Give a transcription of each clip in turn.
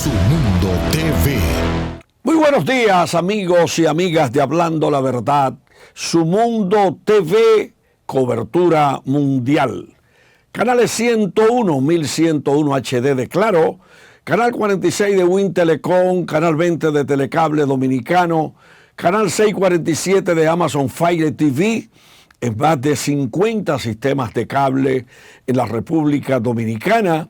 Su Mundo TV. Muy buenos días, amigos y amigas de Hablando la Verdad. Su Mundo TV, cobertura mundial. Canales 101, 1101 HD de Claro, Canal 46 de Win Telecom, Canal 20 de Telecable Dominicano, Canal 647 de Amazon Fire TV, en más de 50 sistemas de cable en la República Dominicana,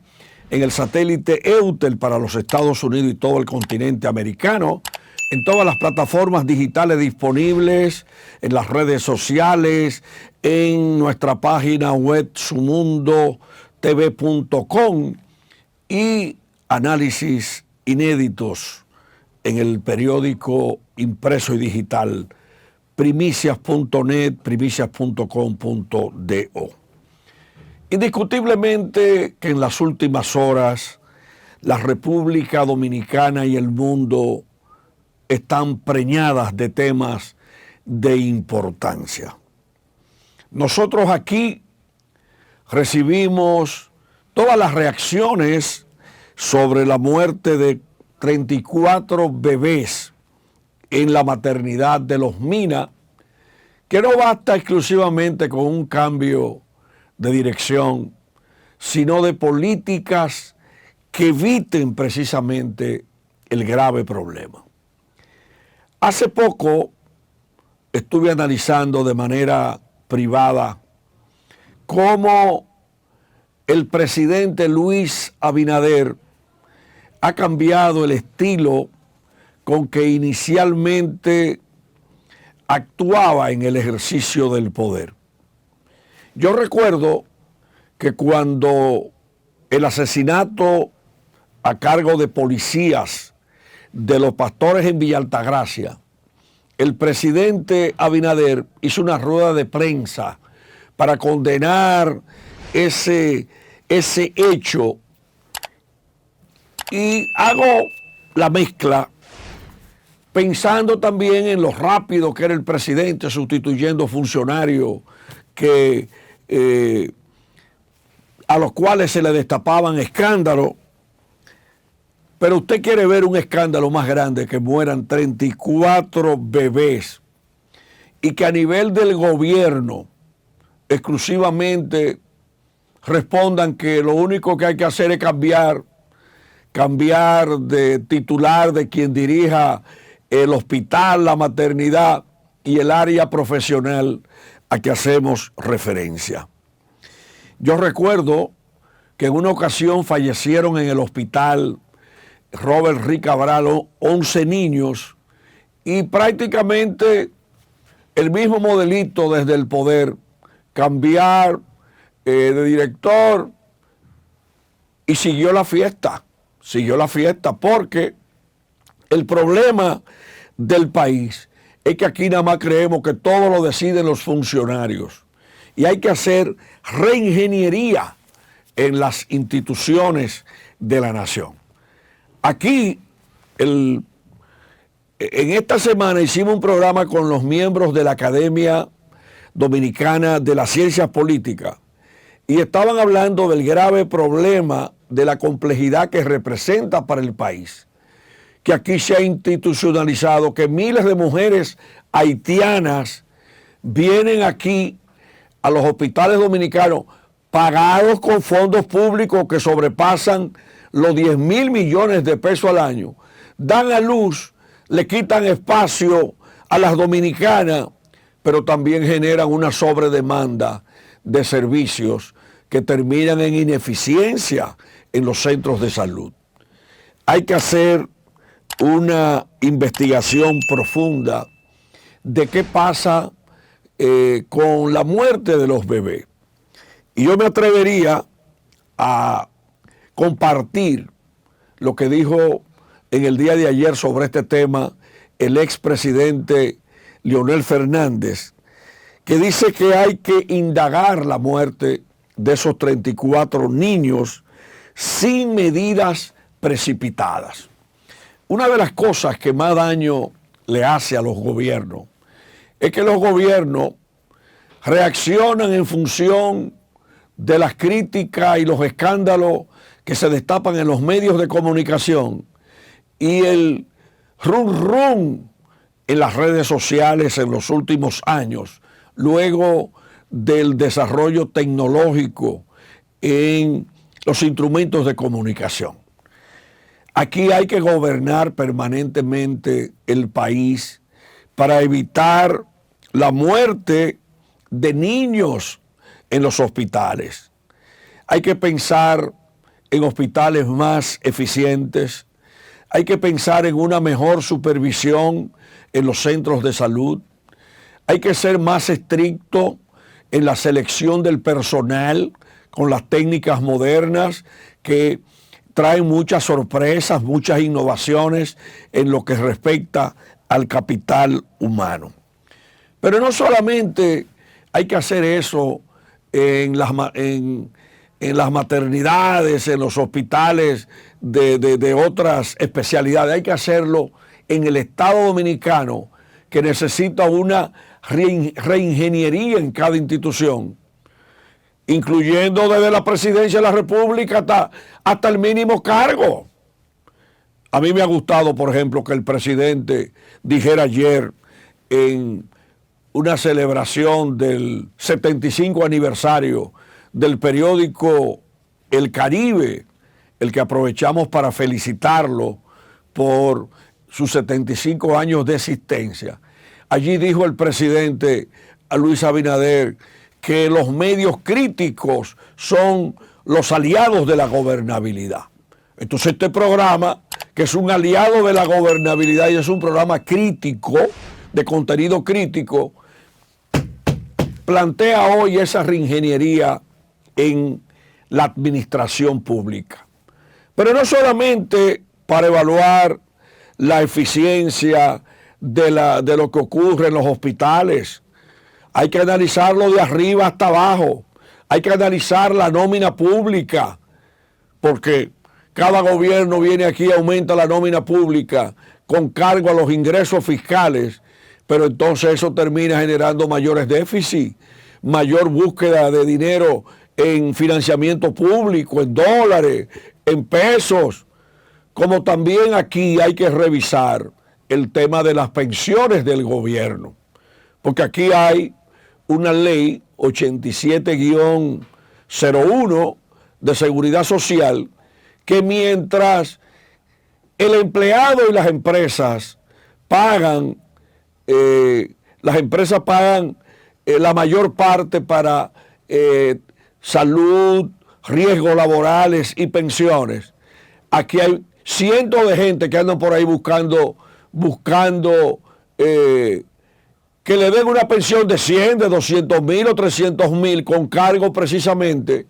en el satélite Eutel para los Estados Unidos y todo el continente americano, en todas las plataformas digitales disponibles, en las redes sociales, en nuestra página web sumundotv.com y análisis inéditos en el periódico impreso y digital primicias.net, primicias.com.do. Indiscutiblemente que en las últimas horas la República Dominicana y el mundo están preñadas de temas de importancia. Nosotros aquí recibimos todas las reacciones sobre la muerte de 34 bebés en la maternidad de Los Minas, que no basta exclusivamente con un cambio de dirección, sino de políticas que eviten precisamente el grave problema. Hace poco estuve analizando de manera privada cómo el presidente Luis Abinader ha cambiado el estilo con que inicialmente actuaba en el ejercicio del poder. Yo recuerdo que cuando el asesinato a cargo de policías de los pastores en Villa Altagracia, el presidente Abinader hizo una rueda de prensa para condenar ese hecho, y hago la mezcla pensando también en lo rápido que era el presidente sustituyendo funcionarios a los cuales se le destapaban escándalos. Pero usted quiere ver un escándalo más grande, que mueran 34 bebés y que a nivel del gobierno exclusivamente respondan que lo único que hay que hacer es cambiar de titular de quien dirija el hospital, la maternidad y el área profesional a que hacemos referencia. Yo recuerdo que en una ocasión fallecieron en el hospital Robert Rick Cabral 11 niños, y prácticamente el mismo modelito desde el poder, cambiar de director, y siguió la fiesta porque el problema del país es que aquí nada más creemos que todo lo deciden los funcionarios y hay que hacer reingeniería en las instituciones de la nación. Aquí, en esta semana hicimos un programa con los miembros de la Academia Dominicana de las Ciencias Políticas y estaban hablando del grave problema de la complejidad que representa para el país, que aquí se ha institucionalizado, que miles de mujeres haitianas vienen aquí a los hospitales dominicanos pagados con fondos públicos que sobrepasan los 10,000 millones de pesos al año, dan a luz, le quitan espacio a las dominicanas, pero también generan una sobredemanda de servicios que terminan en ineficiencia en los centros de salud. Hay que hacer una investigación profunda de qué pasa con la muerte de los bebés. Y yo me atrevería a compartir lo que dijo en el día de ayer sobre este tema el expresidente Leonel Fernández, que dice que hay que indagar la muerte de esos 34 niños sin medidas precipitadas. Una de las cosas que más daño le hace a los gobiernos es que los gobiernos reaccionan en función de las críticas y los escándalos que se destapan en los medios de comunicación y el run en las redes sociales en los últimos años, luego del desarrollo tecnológico en los instrumentos de comunicación. Aquí hay que gobernar permanentemente el país para evitar la muerte de niños en los hospitales. Hay que pensar en hospitales más eficientes, hay que pensar en una mejor supervisión en los centros de salud, hay que ser más estricto en la selección del personal con las técnicas modernas que traen muchas sorpresas, muchas innovaciones en lo que respecta al capital humano. Pero no solamente hay que hacer eso en las maternidades, en los hospitales de otras especialidades, hay que hacerlo en el Estado Dominicano, que necesita una reingeniería en cada institución, incluyendo desde la presidencia de la República hasta el mínimo cargo. A mí me ha gustado, por ejemplo, que el presidente dijera ayer en una celebración del 75 aniversario del periódico El Caribe, el que aprovechamos para felicitarlo por sus 75 años de existencia. Allí dijo el presidente a Luis Abinader que los medios críticos son los aliados de la gobernabilidad. Entonces este programa, que es un aliado de la gobernabilidad y es un programa crítico, de contenido crítico, plantea hoy esa reingeniería en la administración pública. Pero no solamente para evaluar la eficiencia de lo que ocurre en los hospitales, hay que analizarlo de arriba hasta abajo, hay que analizar la nómina pública, porque cada gobierno viene aquí y aumenta la nómina pública con cargo a los ingresos fiscales, pero entonces eso termina generando mayores déficits, mayor búsqueda de dinero en financiamiento público, en dólares, en pesos, como también aquí hay que revisar el tema de las pensiones del gobierno, porque aquí hay una ley 87-01 de seguridad social que mientras el empleado y las empresas pagan, la mayor parte para salud, riesgos laborales y pensiones. Aquí hay cientos de gente que andan por ahí buscando que le den una pensión de 100, de 200 mil o 300 mil con cargo precisamente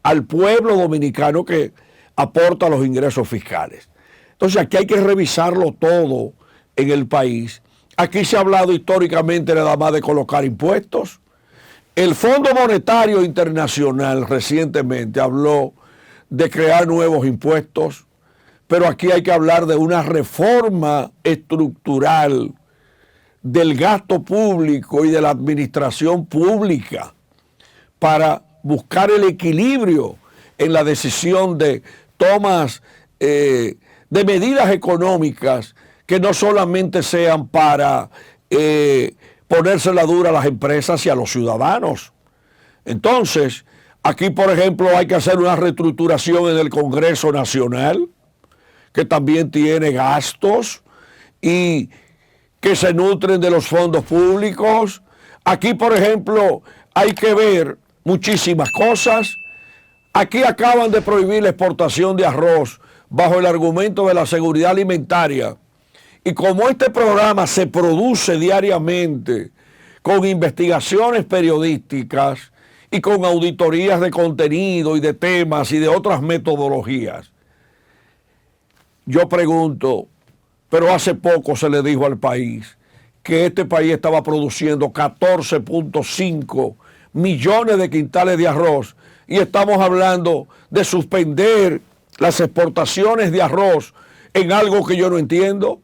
al pueblo dominicano que aporta los ingresos fiscales. Entonces aquí hay que revisarlo todo en el país. Aquí se ha hablado históricamente nada más de colocar impuestos. El Fondo Monetario Internacional recientemente habló de crear nuevos impuestos, pero aquí hay que hablar de una reforma estructural del gasto público y de la administración pública para buscar el equilibrio en la decisión de tomas de medidas económicas que no solamente sean para ponérsela dura a las empresas y a los ciudadanos. Entonces, aquí, por ejemplo, hay que hacer una reestructuración en el Congreso Nacional, que también tiene gastos y que se nutren de los fondos públicos. Aquí, por ejemplo, hay que ver muchísimas cosas. Aquí acaban de prohibir la exportación de arroz bajo el argumento de la seguridad alimentaria. Y como este programa se produce diariamente con investigaciones periodísticas y con auditorías de contenido y de temas y de otras metodologías, yo pregunto, pero hace poco se le dijo al país que este país estaba produciendo 14.5 millones de quintales de arroz y estamos hablando de suspender las exportaciones de arroz en algo que yo no entiendo.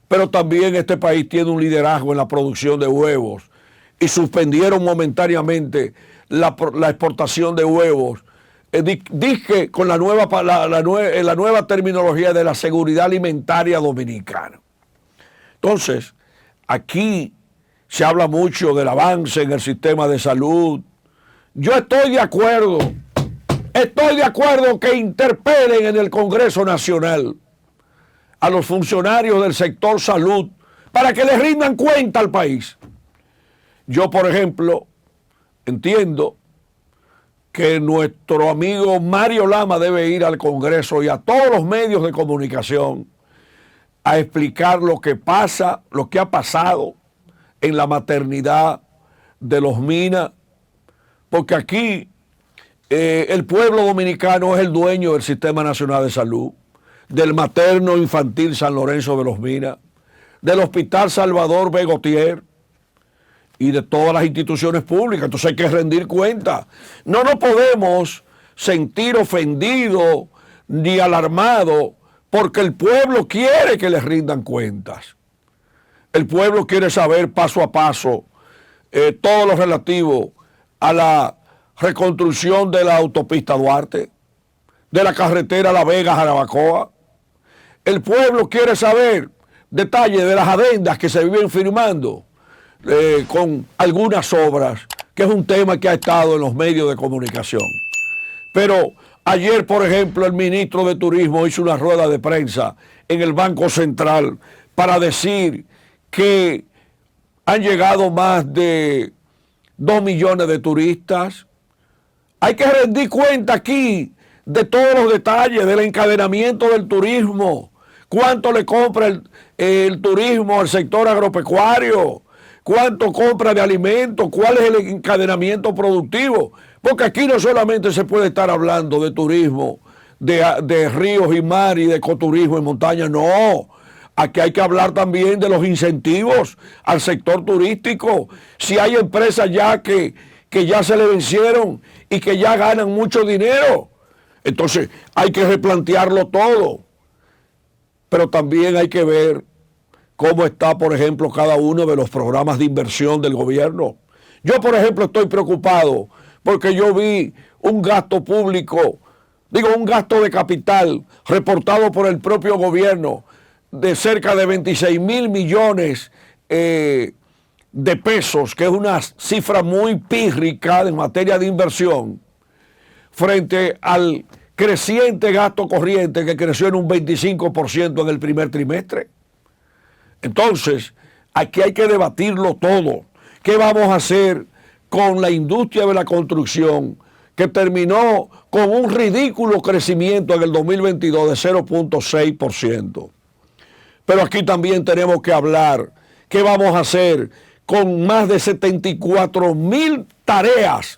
Pero también este país tiene un liderazgo en la producción de huevos y suspendieron momentáneamente la exportación de huevos Dije con la nueva terminología de la seguridad alimentaria dominicana. Entonces, aquí se habla mucho del avance en el sistema de salud. Yo estoy de acuerdo que interpelen en el Congreso Nacional a los funcionarios del sector salud para que les rindan cuenta al país. Yo, por ejemplo, entiendo que nuestro amigo Mario Lama debe ir al Congreso y a todos los medios de comunicación a explicar lo que pasa, lo que ha pasado en la maternidad de Los Minas, porque aquí el pueblo dominicano es el dueño del Sistema Nacional de Salud, del materno infantil San Lorenzo de Los Minas, del Hospital Salvador B. Gautier y de todas las instituciones públicas. Entonces hay que rendir cuenta. No nos podemos sentir ofendidos ni alarmados porque el pueblo quiere que les rindan cuentas. El pueblo quiere saber paso a paso todo lo relativo a la reconstrucción de la autopista Duarte, de la carretera La Vega-Jarabacoa. El pueblo quiere saber detalles de las adendas que se viven firmando con algunas obras, que es un tema que ha estado en los medios de comunicación. Pero ayer, por ejemplo, el ministro de Turismo hizo una rueda de prensa en el Banco Central para decir que han llegado más de 2 millones de turistas. Hay que rendir cuenta aquí de todos los detalles del encadenamiento del turismo. ¿Cuánto le compra el turismo al sector agropecuario? ¿Cuánto compra de alimentos? ¿Cuál es el encadenamiento productivo? Porque aquí no solamente se puede estar hablando de turismo, de ríos y mar y de ecoturismo en montaña, no. Aquí hay que hablar también de los incentivos al sector turístico. Si hay empresas ya que ya se le vencieron y que ya ganan mucho dinero, entonces hay que replantearlo todo. Pero también hay que ver cómo está, por ejemplo, cada uno de los programas de inversión del gobierno. Yo, por ejemplo, estoy preocupado porque yo vi un gasto público, un gasto de capital reportado por el propio gobierno de cerca de 26 mil millones de pesos, que es una cifra muy pírrica en materia de inversión, frente al creciente gasto corriente que creció en un 25% en el primer trimestre. Entonces, aquí hay que debatirlo todo. ¿Qué vamos a hacer con la industria de la construcción, que terminó con un ridículo crecimiento en el 2022 de 0.6%? Pero aquí también tenemos que hablar qué vamos a hacer con más de 74,000 tareas.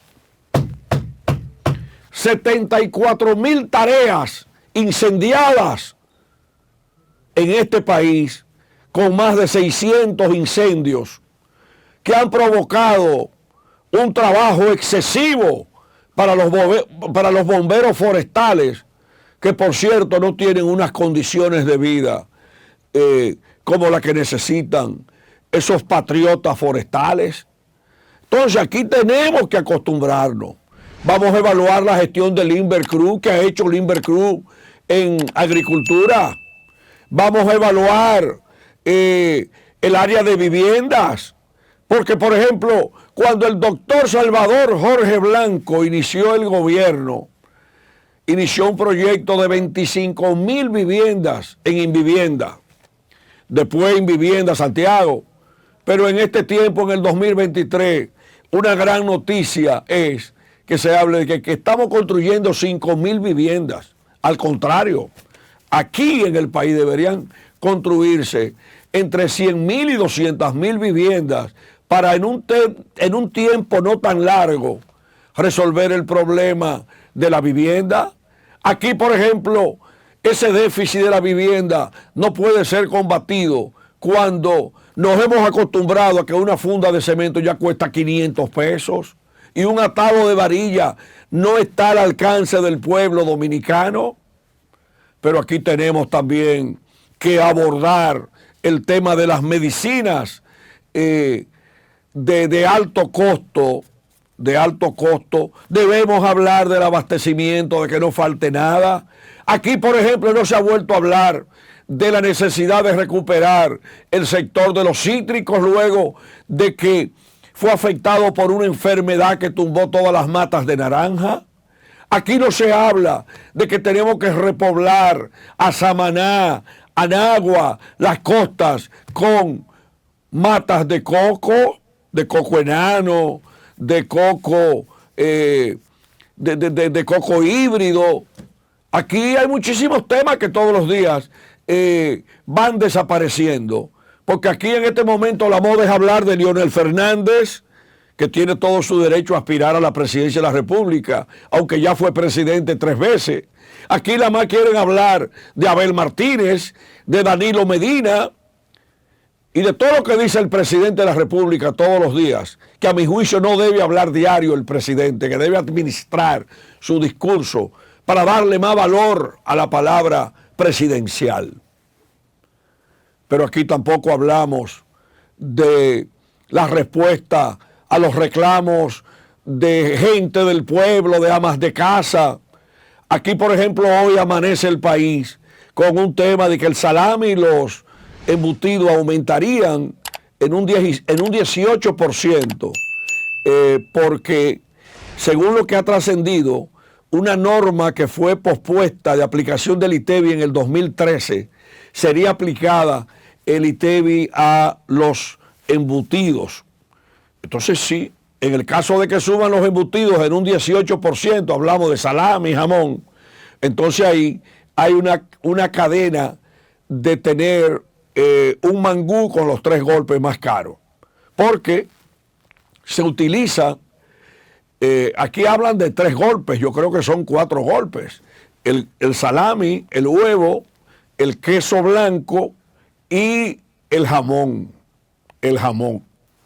74,000 tareas incendiadas en este país, con más de 600 incendios que han provocado un trabajo excesivo para los bomberos forestales, que por cierto no tienen unas condiciones de vida como la que necesitan esos patriotas forestales. Entonces aquí tenemos que acostumbrarnos. Vamos a evaluar la gestión del Invercruz, que ha hecho el Invercruz en agricultura. Vamos a evaluar el área de viviendas. Porque, por ejemplo, cuando el doctor Salvador Jorge Blanco inició el gobierno, inició un proyecto de 25,000 viviendas en Invivienda. Después Invivienda Santiago. Pero en este tiempo, en el 2023, una gran noticia es que se hable de que estamos construyendo 5,000 viviendas. Al contrario, aquí en el país deberían construirse entre 100,000 y 200,000 viviendas para en un tiempo no tan largo resolver el problema de la vivienda. Aquí, por ejemplo, ese déficit de la vivienda no puede ser combatido cuando nos hemos acostumbrado a que una funda de cemento ya cuesta 500 pesos y un atado de varilla no está al alcance del pueblo dominicano. Pero aquí tenemos también que abordar el tema de las medicinas de alto costo de alto costo. Debemos hablar del abastecimiento, de que no falte nada. Aquí, por ejemplo, no se ha vuelto a hablar de la necesidad de recuperar el sector de los cítricos luego de que fue afectado por una enfermedad que tumbó todas las matas de naranja. Aquí no se habla de que tenemos que repoblar a Samaná, Anagua, las costas con matas de coco enano, de coco, de coco híbrido. Aquí hay muchísimos temas que todos los días van desapareciendo, porque aquí en este momento la moda es hablar de Leonel Fernández, que tiene todo su derecho a aspirar a la presidencia de la República, aunque ya fue presidente 3 veces. Aquí nada más quieren hablar de Abel Martínez, de Danilo Medina y de todo lo que dice el presidente de la República todos los días, que a mi juicio no debe hablar diario el presidente, que debe administrar su discurso para darle más valor a la palabra presidencial. Pero aquí tampoco hablamos de la respuesta a los reclamos de gente del pueblo, de amas de casa. Aquí, por ejemplo, hoy amanece el país con un tema de que el salami y los embutidos aumentarían en un 18%, porque según lo que ha trascendido, una norma que fue pospuesta de aplicación del ITEVI en el 2013, sería aplicada el ITEVI a los embutidos. Entonces sí, en el caso de que suban los embutidos en un 18%, hablamos de salami, jamón, entonces ahí hay una cadena de tener un mangú con los 3 golpes más caros. Porque se utiliza, aquí hablan de 3 golpes, yo creo que son 4 golpes. El salami, el huevo, el queso blanco y el jamón. El jamón.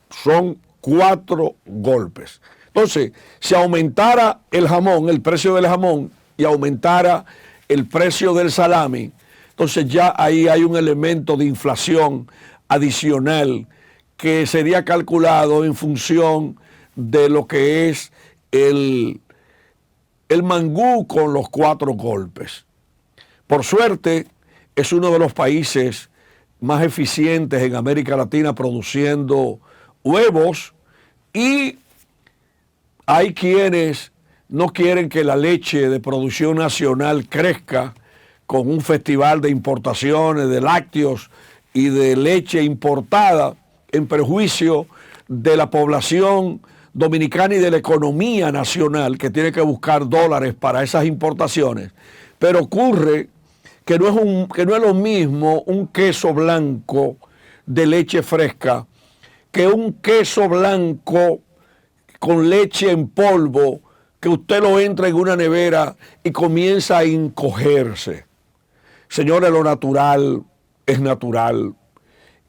Son 4 golpes. Entonces, si aumentara el jamón, el precio del jamón, y aumentara el precio del salami, entonces ya ahí hay un elemento de inflación adicional que sería calculado en función de lo que es el mangú con los 4 golpes. Por suerte, es uno de los países más eficientes en América Latina produciendo huevos, y hay quienes no quieren que la leche de producción nacional crezca con un festival de importaciones de lácteos y de leche importada en perjuicio de la población dominicana y de la economía nacional, que tiene que buscar dólares para esas importaciones. Pero ocurre que no es lo mismo un queso blanco de leche fresca que un queso blanco con leche en polvo, que usted lo entra en una nevera y comienza a encogerse. Señores, lo natural es natural,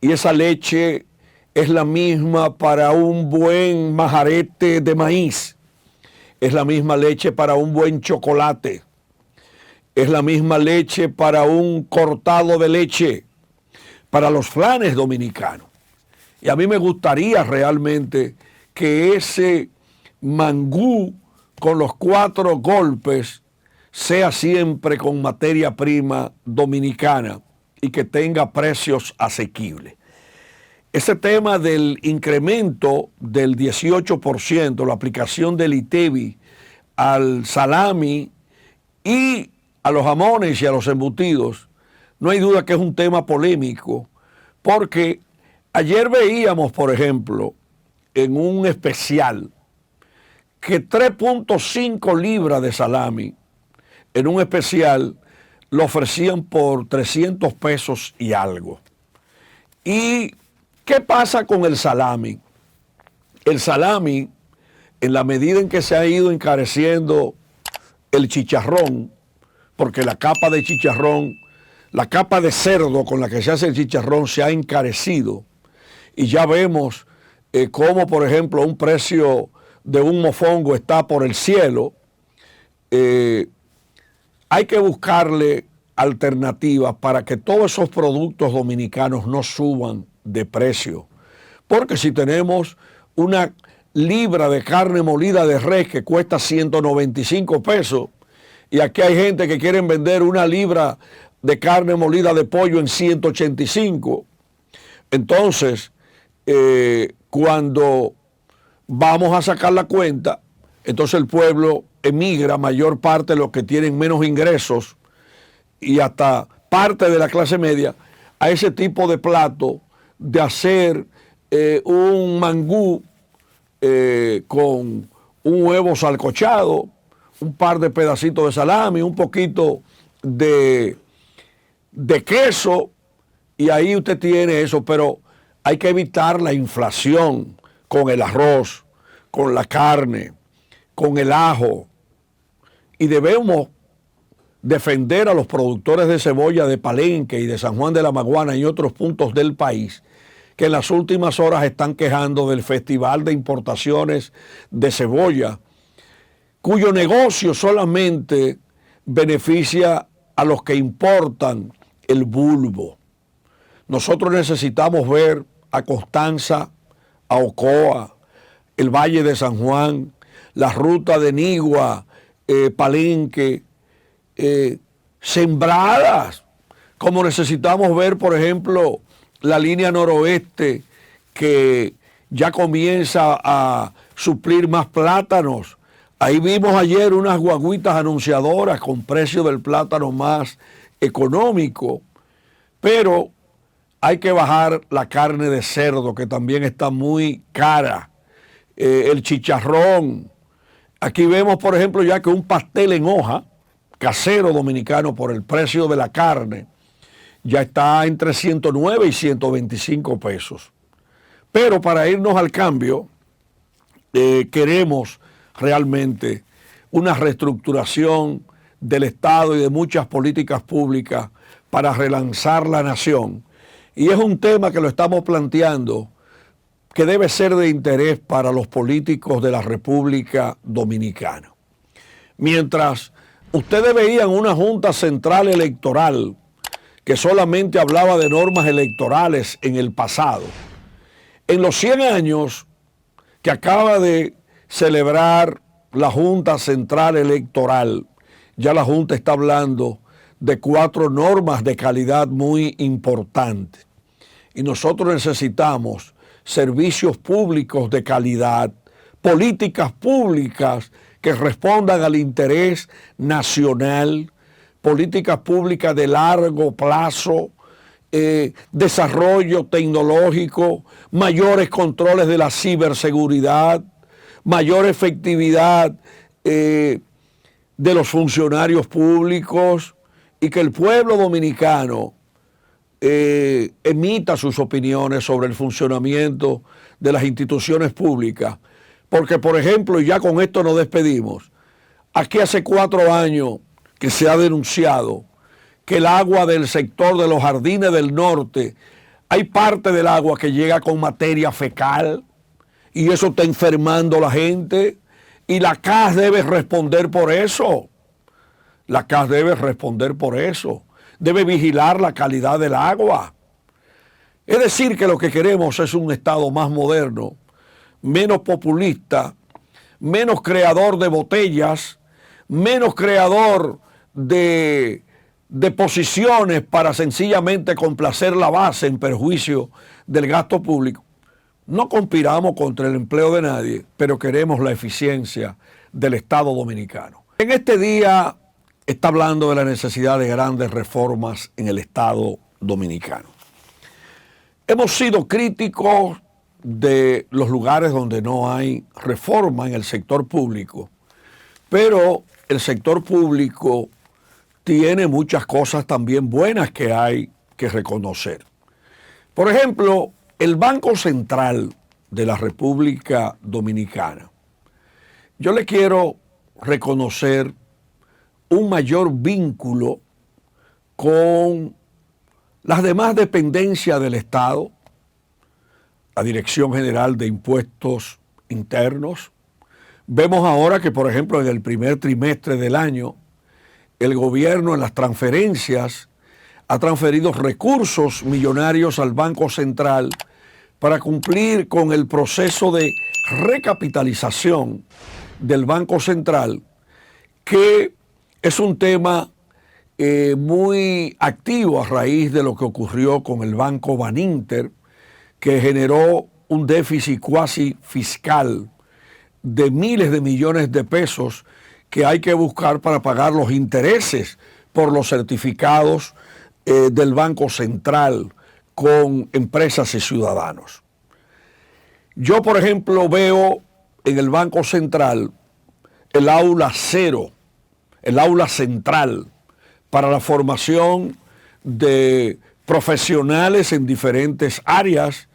y esa leche es la misma para un buen majarete de maíz, es la misma leche para un buen chocolate, es la misma leche para un cortado de leche, para los flanes dominicanos. Y a mí me gustaría realmente que ese mangú con los 4 golpes sea siempre con materia prima dominicana y que tenga precios asequibles. Ese tema del incremento del 18%, la aplicación del ITEVI al salami y a los jamones y a los embutidos, no hay duda que es un tema polémico, porque ayer veíamos, por ejemplo, en un especial, que 3.5 libras de salami en un especial lo ofrecían por 300 pesos y algo. ¿Y qué pasa con el salami? El salami, en la medida en que se ha ido encareciendo el chicharrón, porque la capa de chicharrón, la capa de cerdo con la que se hace el chicharrón se ha encarecido, y ya vemos cómo, por ejemplo, un precio de un mofongo está por el cielo. Hay que buscarle alternativas para que todos esos productos dominicanos no suban de precio, porque si tenemos una libra de carne molida de res que cuesta 195 pesos, y aquí hay gente que quieren vender una libra de carne molida de pollo en 185. Entonces, cuando vamos a sacar la cuenta, entonces el pueblo emigra, mayor parte de los que tienen menos ingresos y hasta parte de la clase media, a ese tipo de plato de hacer un mangú con un huevo salcochado, un par de pedacitos de salami, un poquito de queso, y ahí usted tiene eso. Pero hay que evitar la inflación con el arroz, con la carne, con el ajo, y debemos defender a los productores de cebolla de Palenque y de San Juan de la Maguana y otros puntos del país que en las últimas horas están quejando del Festival de Importaciones de Cebolla, cuyo negocio solamente beneficia a los que importan el bulbo. Nosotros necesitamos ver a Constanza, a Ocoa, el Valle de San Juan, la ruta de Nigua, Palenque, sembradas, como necesitamos ver, por ejemplo, la línea noroeste, que ya comienza a suplir más plátanos. Ahí vimos ayer unas guaguitas anunciadoras con precio del plátano más económico, pero hay que bajar la carne de cerdo, que también está muy cara, el chicharrón. Aquí vemos, por ejemplo, ya que un pastel en hoja, casero dominicano, por el precio de la carne, ya está entre 109 y 125 pesos. Pero para irnos al cambio, queremos realmente una reestructuración del Estado y de muchas políticas públicas para relanzar la nación. Y es un tema que lo estamos planteando, que debe ser de interés para los políticos de la República Dominicana. Mientras ustedes veían una Junta Central Electoral que solamente hablaba de normas electorales en el pasado, en los 100 años que acaba de celebrar la Junta Central Electoral, ya la Junta está hablando de 4 normas de calidad muy importantes. Y nosotros necesitamos servicios públicos de calidad, políticas públicas que respondan al interés nacional, políticas públicas de largo plazo, desarrollo tecnológico, mayores controles de la ciberseguridad, mayor efectividad de los funcionarios públicos, y que el pueblo dominicano emita sus opiniones sobre el funcionamiento de las instituciones públicas. Porque, por ejemplo, y ya con esto nos despedimos, aquí hace 4 años que se ha denunciado que el agua del sector de los Jardines del Norte, hay parte del agua que llega con materia fecal, y eso está enfermando a la gente, y la CAS debe responder por eso. La CAS debe responder por eso. Debe vigilar la calidad del agua. Es decir, que lo que queremos es un Estado más moderno, menos populista, menos creador de botellas, menos creador de posiciones para sencillamente complacer la base en perjuicio del gasto público. No conspiramos contra el empleo de nadie, pero queremos la eficiencia del Estado dominicano. En este día está hablando de la necesidad de grandes reformas en el Estado dominicano. Hemos sido críticos de los lugares donde no hay reforma en el sector público, pero el sector público tiene muchas cosas también buenas que hay que reconocer. Por ejemplo, el Banco Central de la República Dominicana. Yo le quiero reconocer un mayor vínculo con las demás dependencias del Estado, la Dirección General de Impuestos Internos. Vemos ahora que, por ejemplo, en el primer trimestre del año, el gobierno en las transferencias ha transferido recursos millonarios al Banco Central para cumplir con el proceso de recapitalización del Banco Central, que es un tema muy activo a raíz de lo que ocurrió con el Banco Baninter, que generó un déficit cuasi fiscal de miles de millones de pesos que hay que buscar para pagar los intereses por los certificados del Banco Central con empresas y ciudadanos. Yo, por ejemplo, veo en el Banco Central el aula cero, el aula central para la formación de profesionales en diferentes áreas.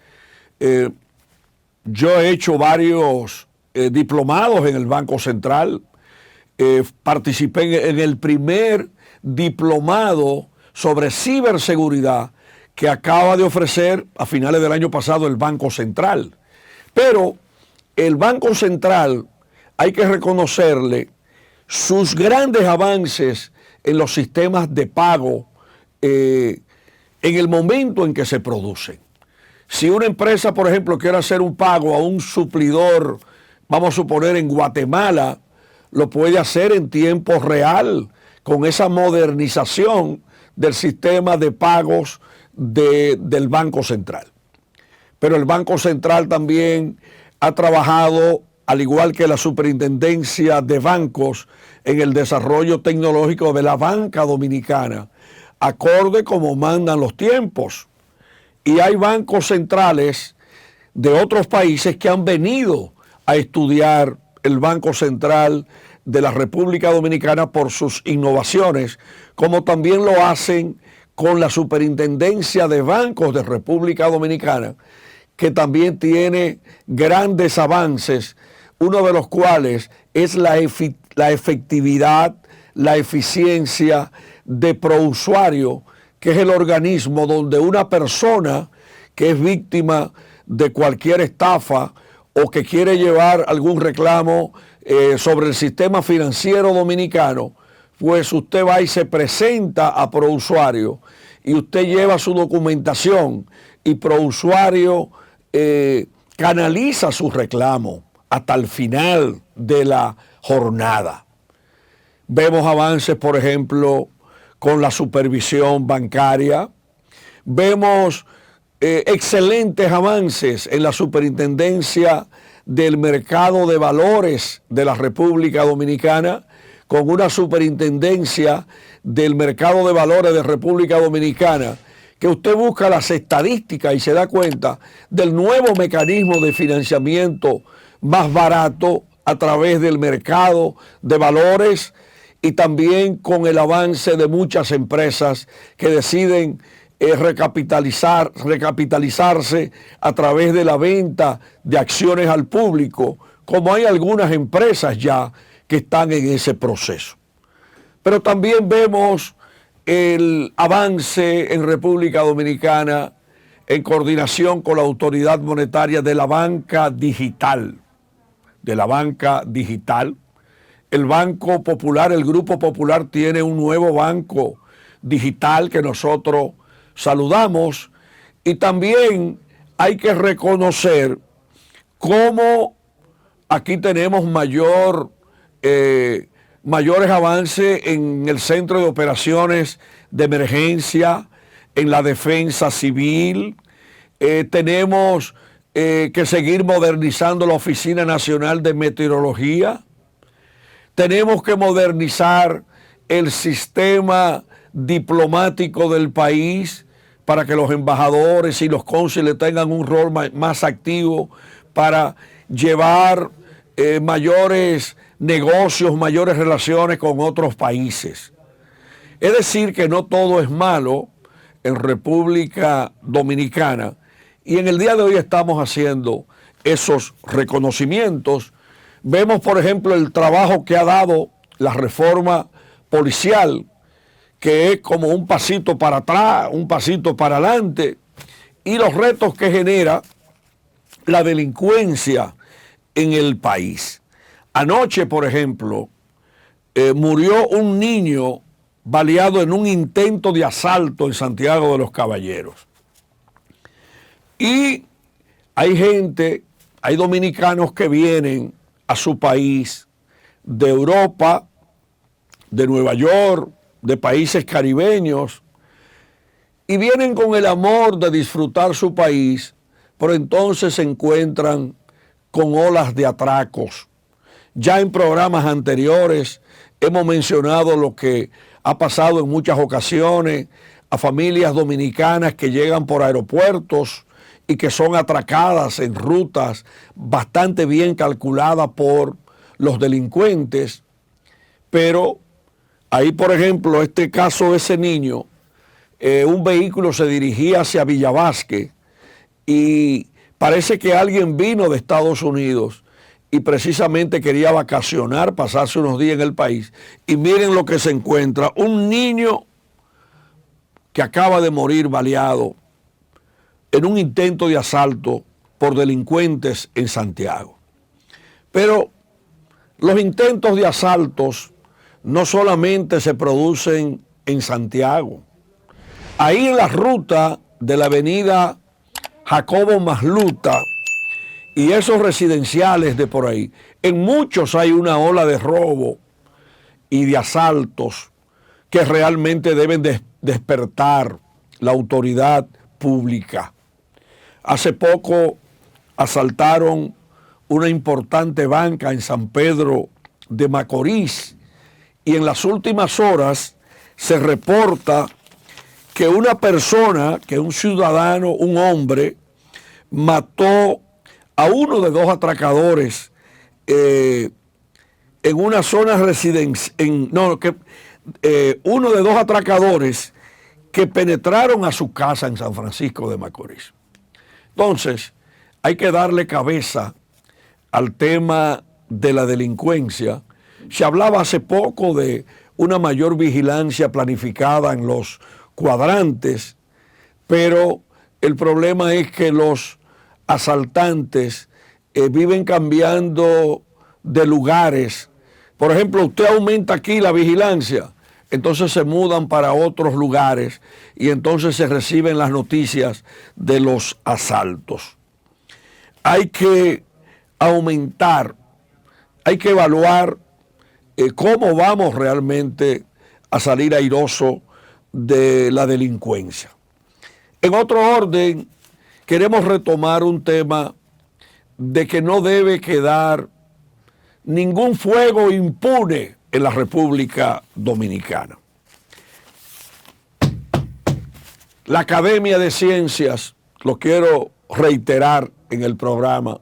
Yo he hecho varios diplomados en el Banco Central. Participé en el primer diplomado sobre ciberseguridad que acaba de ofrecer a finales del año pasado el Banco Central. Pero el Banco Central, hay que reconocerle sus grandes avances en los sistemas de pago en el momento en que se producen. Si una empresa, por ejemplo, quiere hacer un pago a un suplidor, vamos a suponer en Guatemala, lo puede hacer en tiempo real con esa modernización del sistema de pagos del Banco Central. Pero el Banco Central también ha trabajado, al igual que la Superintendencia de Bancos, en el desarrollo tecnológico de la banca dominicana, acorde como mandan los tiempos. Y hay bancos centrales de otros países que han venido a estudiar el Banco Central de la República Dominicana por sus innovaciones, como también lo hacen con la Superintendencia de Bancos de República Dominicana, que también tiene grandes avances, uno de los cuales es la efectividad, la eficiencia de Prousuario, que es el organismo donde una persona que es víctima de cualquier estafa o que quiere llevar algún reclamo sobre el sistema financiero dominicano, pues usted va y se presenta a Prousuario y usted lleva su documentación y Prousuario canaliza su reclamo hasta el final de la jornada. Vemos avances, por ejemplo, con la supervisión bancaria. Vemos excelentes avances en la Superintendencia del Mercado de Valores de la República Dominicana, con una Superintendencia del Mercado de Valores de República Dominicana, que usted busca las estadísticas y se da cuenta del nuevo mecanismo de financiamiento más barato a través del mercado de valores, y también con el avance de muchas empresas que deciden recapitalizarse a través de la venta de acciones al público, como hay algunas empresas ya que están en ese proceso. Pero también vemos el avance en República Dominicana en coordinación con la autoridad monetaria de la banca digital. El Banco Popular, el Grupo Popular tiene un nuevo banco digital que nosotros saludamos, y también hay que reconocer cómo aquí tenemos mayores avances en el Centro de Operaciones de Emergencia, en la defensa civil. Tenemos que seguir modernizando la Oficina Nacional de Meteorología. Tenemos que modernizar el sistema diplomático del país para que los embajadores y los cónsules tengan un rol más activo para llevar mayores negocios, mayores relaciones con otros países. Es decir, que no todo es malo en República Dominicana, y en el día de hoy estamos haciendo esos reconocimientos. Vemos, por ejemplo, el trabajo que ha dado la reforma policial, que es como un pasito para atrás, un pasito para adelante, y los retos que genera la delincuencia en el país. Anoche, por ejemplo, murió un niño baleado en un intento de asalto en Santiago de los Caballeros. Y hay gente, hay dominicanos que vienen a su país de Europa, de Nueva York, de países caribeños, y vienen con el amor de disfrutar su país, pero entonces se encuentran con olas de atracos. Ya en programas anteriores hemos mencionado lo que ha pasado en muchas ocasiones a familias dominicanas que llegan por aeropuertos y que son atracadas en rutas bastante bien calculadas por los delincuentes. Pero ahí, por ejemplo, este caso de ese niño, un vehículo se dirigía hacia Villavasque y parece que alguien vino de Estados Unidos y precisamente quería vacacionar, pasarse unos días en el país. Y miren lo que se encuentra, un niño que acaba de morir baleado en un intento de asalto por delincuentes en Santiago. Pero los intentos de asaltos no solamente se producen en Santiago. Ahí en la ruta de la avenida Jacobo Masluta y esos residenciales de por ahí, en muchos hay una ola de robo y de asaltos que realmente deben despertar la autoridad pública. Hace poco asaltaron una importante banca en San Pedro de Macorís y en las últimas horas se reporta que una persona, que un ciudadano, un hombre, mató a uno de dos atracadores en una zona residencial, uno de dos atracadores que penetraron a su casa en San Francisco de Macorís. Entonces, hay que darle cabeza al tema de la delincuencia. Se hablaba hace poco de una mayor vigilancia planificada en los cuadrantes, pero el problema es que los asaltantes viven cambiando de lugares. Por ejemplo, usted aumenta aquí la vigilancia, entonces se mudan para otros lugares y entonces se reciben las noticias de los asaltos. Hay que aumentar, hay que evaluar cómo vamos realmente a salir airoso de la delincuencia. En otro orden, queremos retomar un tema de que no debe quedar ningún fuego impune en la República Dominicana. La Academia de Ciencias, lo quiero reiterar en el programa,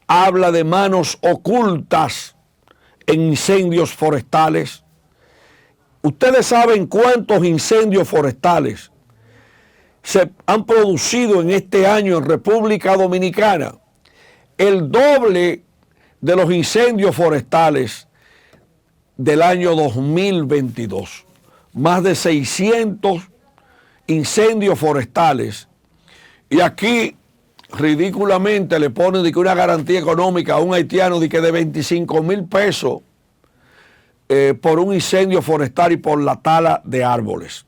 habla de manos ocultas en incendios forestales. Ustedes saben cuántos incendios forestales se han producido en este año en República Dominicana. El doble de los incendios forestales del año 2022. Más de 600 incendios forestales. Y aquí, ridículamente, le ponen de que una garantía económica a un haitiano de que de 25,000 pesos por un incendio forestal y por la tala de árboles.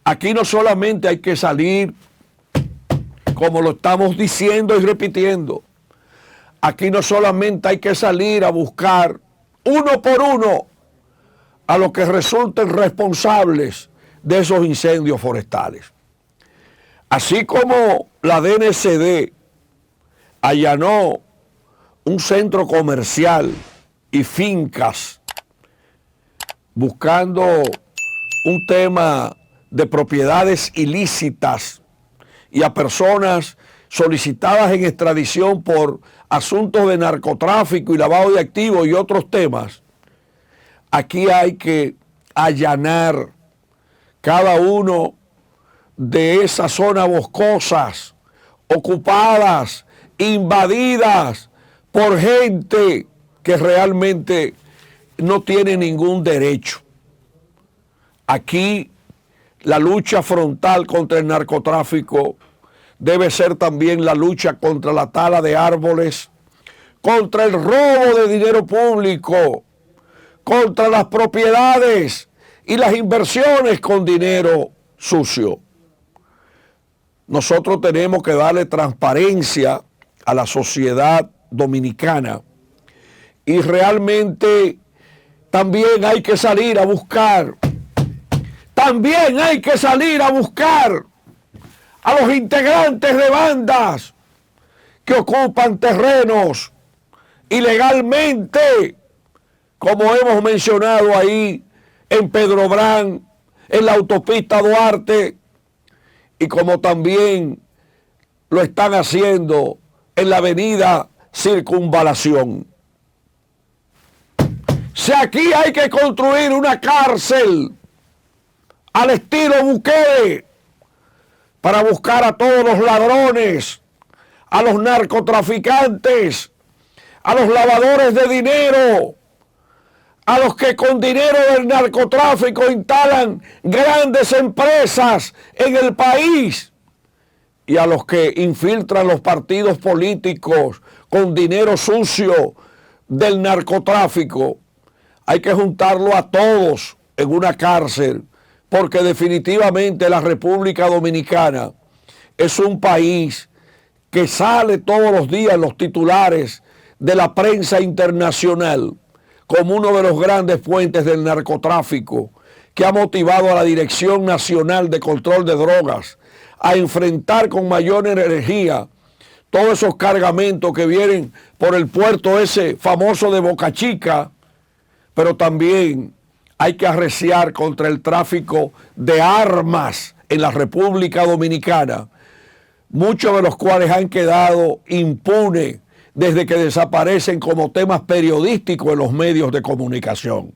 Aquí no solamente hay que salir, como lo estamos diciendo y repitiendo, aquí no solamente hay que salir a buscar uno por uno a los que resulten responsables de esos incendios forestales. Así como la DNCD allanó un centro comercial y fincas buscando un tema de propiedades ilícitas y a personas solicitadas en extradición por asuntos de narcotráfico y lavado de activos y otros temas, aquí hay que allanar cada uno de esas zonas boscosas, ocupadas, invadidas por gente que realmente no tiene ningún derecho. Aquí la lucha frontal contra el narcotráfico debe ser también la lucha contra la tala de árboles, contra el robo de dinero público, contra las propiedades y las inversiones con dinero sucio. nosotros tenemos que darle transparencia a la sociedad dominicana y realmente también hay que salir a buscar, a los integrantes de bandas que ocupan terrenos ilegalmente, como hemos mencionado ahí en Pedro Brán, en la autopista Duarte, y como también lo están haciendo en la avenida Circunvalación. Si aquí hay que construir una cárcel al estilo Bukele para buscar a todos los ladrones, a los narcotraficantes, a los lavadores de dinero, a los que con dinero del narcotráfico instalan grandes empresas en el país y a los que infiltran los partidos políticos con dinero sucio del narcotráfico, hay que juntarlo a todos en una cárcel, porque definitivamente la República Dominicana es un país que sale todos los días en los titulares de la prensa internacional como uno de los grandes puentes del narcotráfico, que ha motivado a la Dirección Nacional de Control de Drogas a enfrentar con mayor energía todos esos cargamentos que vienen por el puerto ese famoso de Boca Chica, pero también hay que arreciar contra el tráfico de armas en la República Dominicana, muchos de los cuales han quedado impunes desde que desaparecen como temas periodísticos en los medios de comunicación.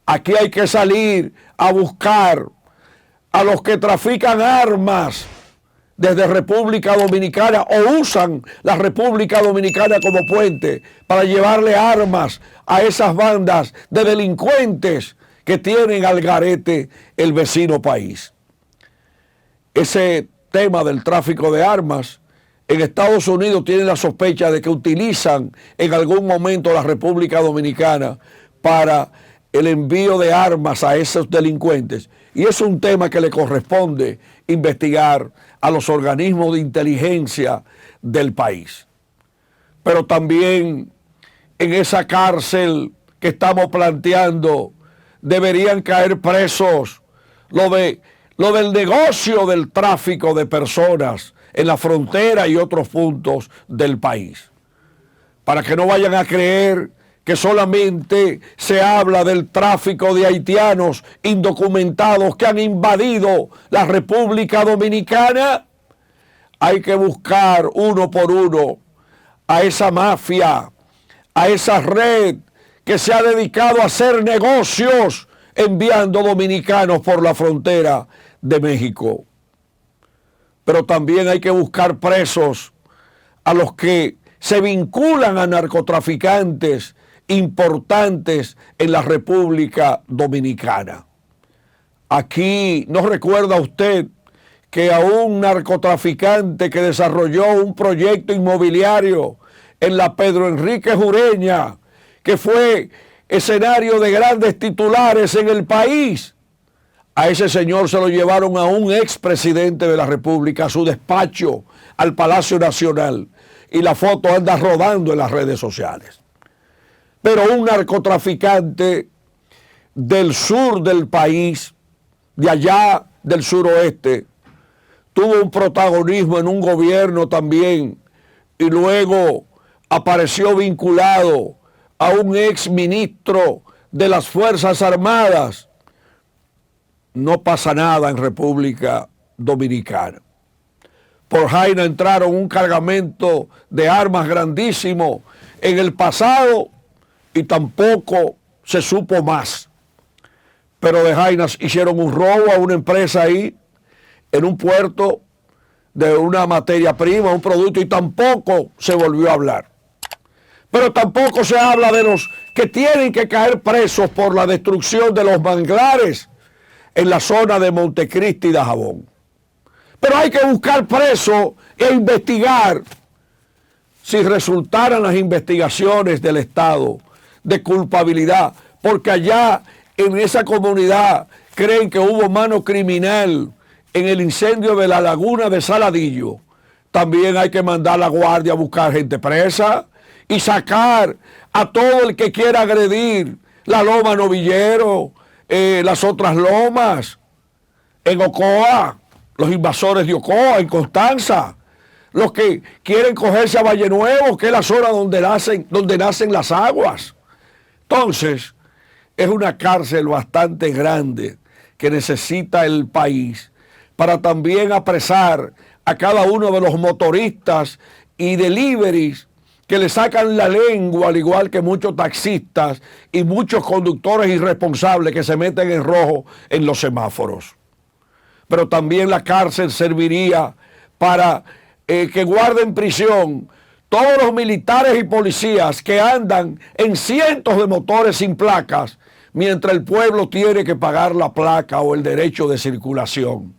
Aquí hay que salir a buscar a los que trafican armas desde República Dominicana o usan la República Dominicana como puente para llevarle armas a esas bandas de delincuentes que tienen al garete el vecino país. Ese tema del tráfico de armas, en Estados Unidos tienen la sospecha de que utilizan en algún momento la República Dominicana para el envío de armas a esos delincuentes. Y es un tema que le corresponde investigar a los organismos de inteligencia del país. Pero también en esa cárcel que estamos planteando deberían caer presos lo del negocio del tráfico de personas en la frontera y otros puntos del país, para que no vayan a creer que solamente se habla del tráfico de haitianos indocumentados que han invadido la República Dominicana. Hay que buscar uno por uno a esa mafia, a esa red que se ha dedicado a hacer negocios enviando dominicanos por la frontera de México. Pero también hay que buscar presos a los que se vinculan a narcotraficantes importantes en la República Dominicana. Aquí, ¿no recuerda usted que a un narcotraficante que desarrolló un proyecto inmobiliario en la Pedro Enrique Jureña, que fue escenario de grandes titulares en el país, a ese señor se lo llevaron a un expresidente de la República, a su despacho, al Palacio Nacional, y la foto anda rodando en las redes sociales? Pero un narcotraficante del sur del país, de allá del suroeste, tuvo un protagonismo en un gobierno también y luego apareció vinculado a un exministro de las Fuerzas Armadas. No pasa nada en República Dominicana. Por Jaina entraron un cargamento de armas grandísimo en el pasado y tampoco se supo más. Pero de Jainas hicieron un robo a una empresa ahí, en un puerto, de una materia prima, un producto, y tampoco se volvió a hablar. Pero tampoco se habla de los que tienen que caer presos por la destrucción de los manglares en la zona de Montecristi y Dajabón. Pero hay que buscar presos e investigar. Si resultaran las investigaciones del Estado de culpabilidad, porque allá en esa comunidad creen que hubo mano criminal en el incendio de la laguna de Saladillo, también hay que mandar la guardia a buscar gente presa y sacar a todo el que quiera agredir la loma Novillero, las otras lomas, en Ocoa, los invasores de Ocoa, en Constanza, los que quieren cogerse a Valle Nuevo, que es la zona donde nacen las aguas. Entonces, es una cárcel bastante grande que necesita el país para también apresar a cada uno de los motoristas y deliveries que le sacan la lengua, al igual que muchos taxistas y muchos conductores irresponsables que se meten en rojo en los semáforos. Pero también la cárcel serviría para que guarden prisión todos los militares y policías que andan en cientos de motores sin placas, mientras el pueblo tiene que pagar la placa o el derecho de circulación.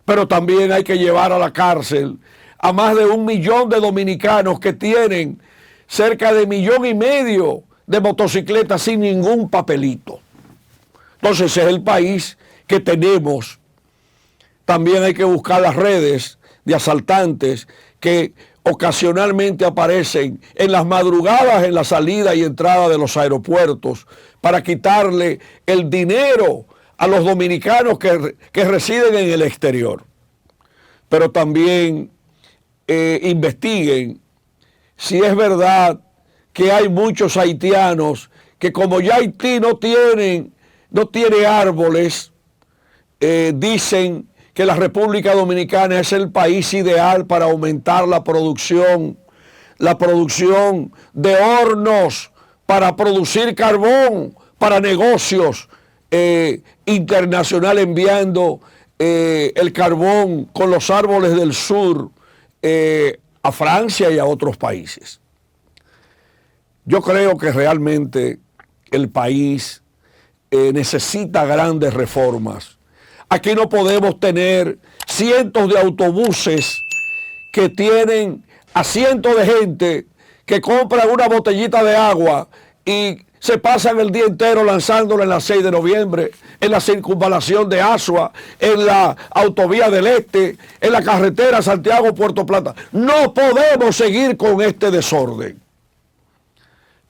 Pero también hay que llevar a la cárcel a más de 1 millón de dominicanos que tienen cerca de 1,5 millones de motocicletas sin ningún papelito. Entonces es el país que tenemos. También hay que buscar las redes de asaltantes que ocasionalmente aparecen en las madrugadas en la salida y entrada de los aeropuertos para quitarle el dinero a los dominicanos que residen en el exterior. Pero también investiguen si es verdad que hay muchos haitianos que, como ya Haití no tiene árboles, dicen que la República Dominicana es el país ideal para aumentar la producción de hornos, para producir carbón, para negocios internacionales, enviando el carbón con los árboles del sur a Francia y a otros países. Yo creo que realmente el país necesita grandes reformas. Aquí no podemos tener cientos de autobuses que tienen asientos de gente que compran una botellita de agua y se pasan el día entero lanzándola en la 6 de noviembre, en la circunvalación de Asua, en la autovía del Este, en la carretera Santiago-Puerto Plata. No podemos seguir con este desorden.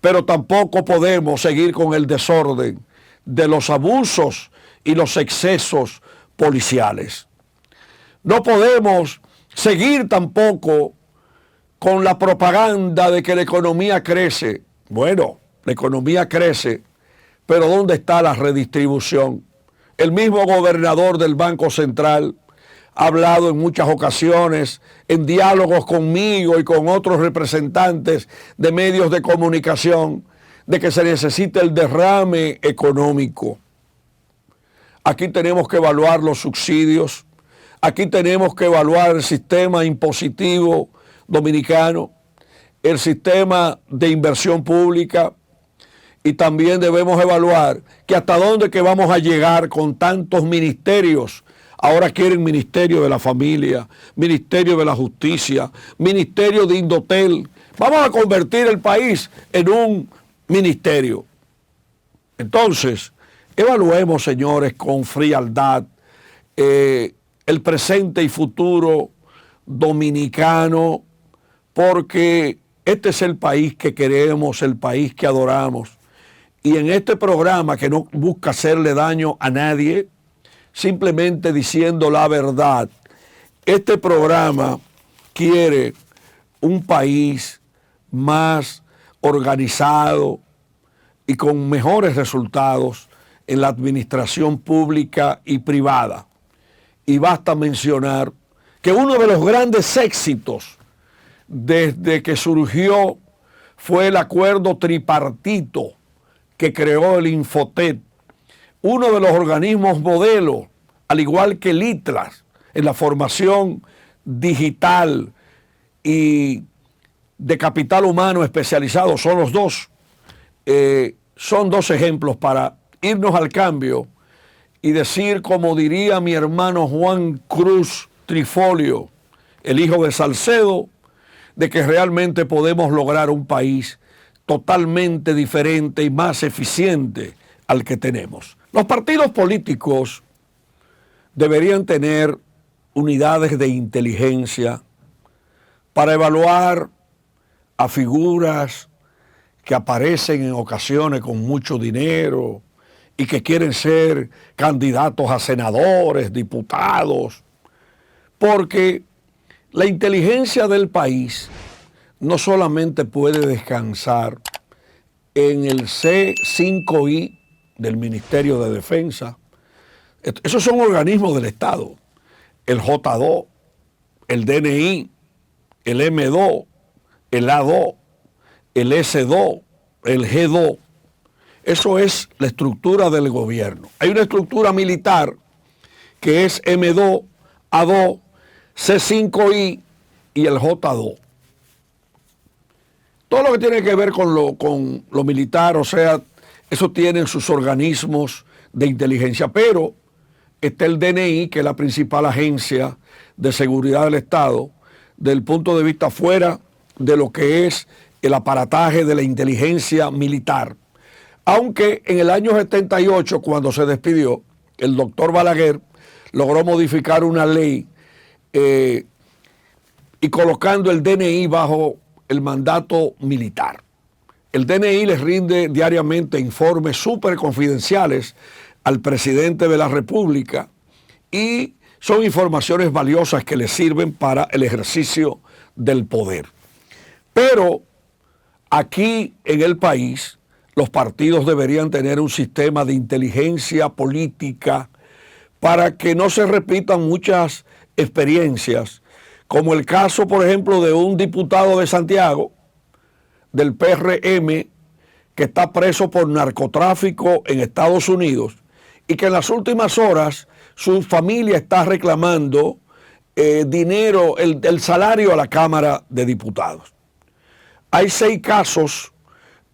Pero tampoco podemos seguir con el desorden de los abusos y los excesos policiales. No podemos seguir tampoco con la propaganda de que la economía crece. Bueno, la economía crece, pero ¿dónde está la redistribución? El mismo gobernador del Banco Central ha hablado en muchas ocasiones, en diálogos conmigo y con otros representantes de medios de comunicación, de que se necesita el derrame económico. Aquí tenemos que evaluar los subsidios, aquí tenemos que evaluar el sistema impositivo dominicano, el sistema de inversión pública, y también debemos evaluar que hasta dónde que vamos a llegar con tantos ministerios. Ahora quieren Ministerio de la Familia, Ministerio de la Justicia, Ministerio de Indotel. Vamos a convertir el país en un ministerio. Entonces, evaluemos, señores, con frialdad el presente y futuro dominicano, porque este es el país que queremos, el país que adoramos. Y en este programa, que no busca hacerle daño a nadie, simplemente diciendo la verdad, este programa quiere un país más organizado y con mejores resultados en la administración pública y privada. Y basta mencionar que uno de los grandes éxitos desde que surgió fue el acuerdo tripartito que creó el Infotet, uno de los organismos modelo, al igual que el ITLAS, en la formación digital y de capital humano especializado. Son los dos. Son dos ejemplos para irnos al cambio y decir, como diría mi hermano Juan Cruz Trifolio, el hijo de Salcedo, de que realmente podemos lograr un país totalmente diferente y más eficiente al que tenemos. Los partidos políticos deberían tener unidades de inteligencia para evaluar a figuras que aparecen en ocasiones con mucho dinero y que quieren ser candidatos a senadores, diputados, porque la inteligencia del país no solamente puede descansar en el C5I del Ministerio de Defensa. Esos son organismos del Estado. El J2, el DNI, el M2, el A2, el S2, el G2. Eso es la estructura del gobierno. Hay una estructura militar que es M2, A2, C5I y el J2. Todo lo que tiene que ver con lo militar, o sea, eso tienen sus organismos de inteligencia, pero está el DNI, que es la principal agencia de seguridad del Estado, desde el punto de vista fuera de lo que es el aparataje de la inteligencia militar. Aunque en el año 78, cuando se despidió, el doctor Balaguer logró modificar una ley y colocando el DNI bajo el mandato militar. El DNI les rinde diariamente informes súper confidenciales al presidente de la República y son informaciones valiosas que le sirven para el ejercicio del poder. Pero aquí en el país los partidos deberían tener un sistema de inteligencia política para que no se repitan muchas experiencias, como el caso, por ejemplo, de un diputado de Santiago, del PRM, que está preso por narcotráfico en Estados Unidos y que en las últimas horas su familia está reclamando dinero, el salario a la Cámara de Diputados. Hay 6 casos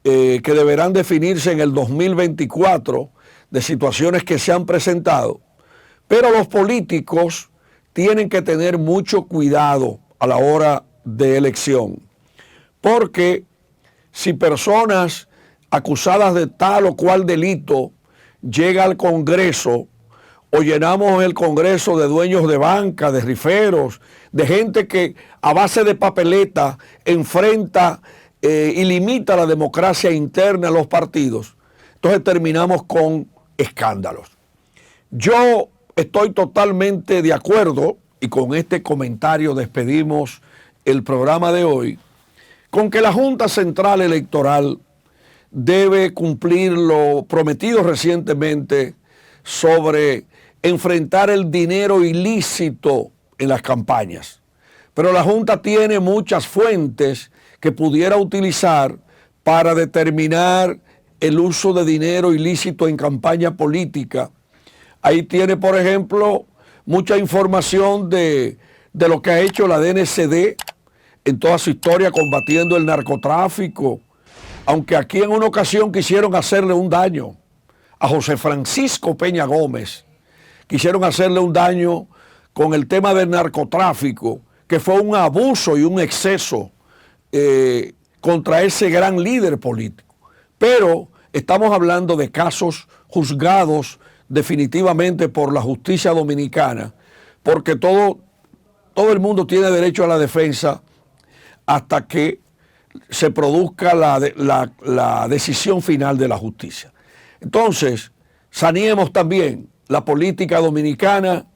que deberán definirse en el 2024 de situaciones que se han presentado, pero los políticos tienen que tener mucho cuidado a la hora de elección, porque si personas acusadas de tal o cual delito llegan al Congreso o llenamos el Congreso de dueños de banca, de riferos, de gente que a base de papeleta enfrenta y limita la democracia interna de los partidos, entonces terminamos con escándalos. Yo estoy totalmente de acuerdo, y con este comentario despedimos el programa de hoy, con que la Junta Central Electoral debe cumplir lo prometido recientemente sobre enfrentar el dinero ilícito en las campañas. Pero la Junta tiene muchas fuentes que pudiera utilizar para determinar el uso de dinero ilícito en campaña política. Ahí tiene, por ejemplo, mucha información de lo que ha hecho la DNCD en toda su historia combatiendo el narcotráfico, aunque aquí en una ocasión quisieron hacerle un daño a José Francisco Peña Gómez, quisieron hacerle un daño con el tema del narcotráfico, que fue un abuso y un exceso contra ese gran líder político. Pero estamos hablando de casos juzgados definitivamente por la justicia dominicana, porque todo el mundo tiene derecho a la defensa hasta que se produzca la decisión final de la justicia. Entonces, saneemos también la política dominicana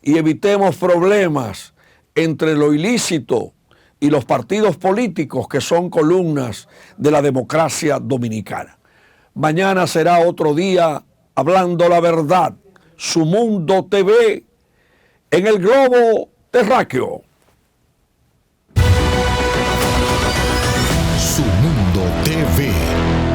y evitemos problemas entre lo ilícito y los partidos políticos que son columnas de la democracia dominicana. Mañana será otro día hablando la verdad. Su Mundo TV en el globo terráqueo.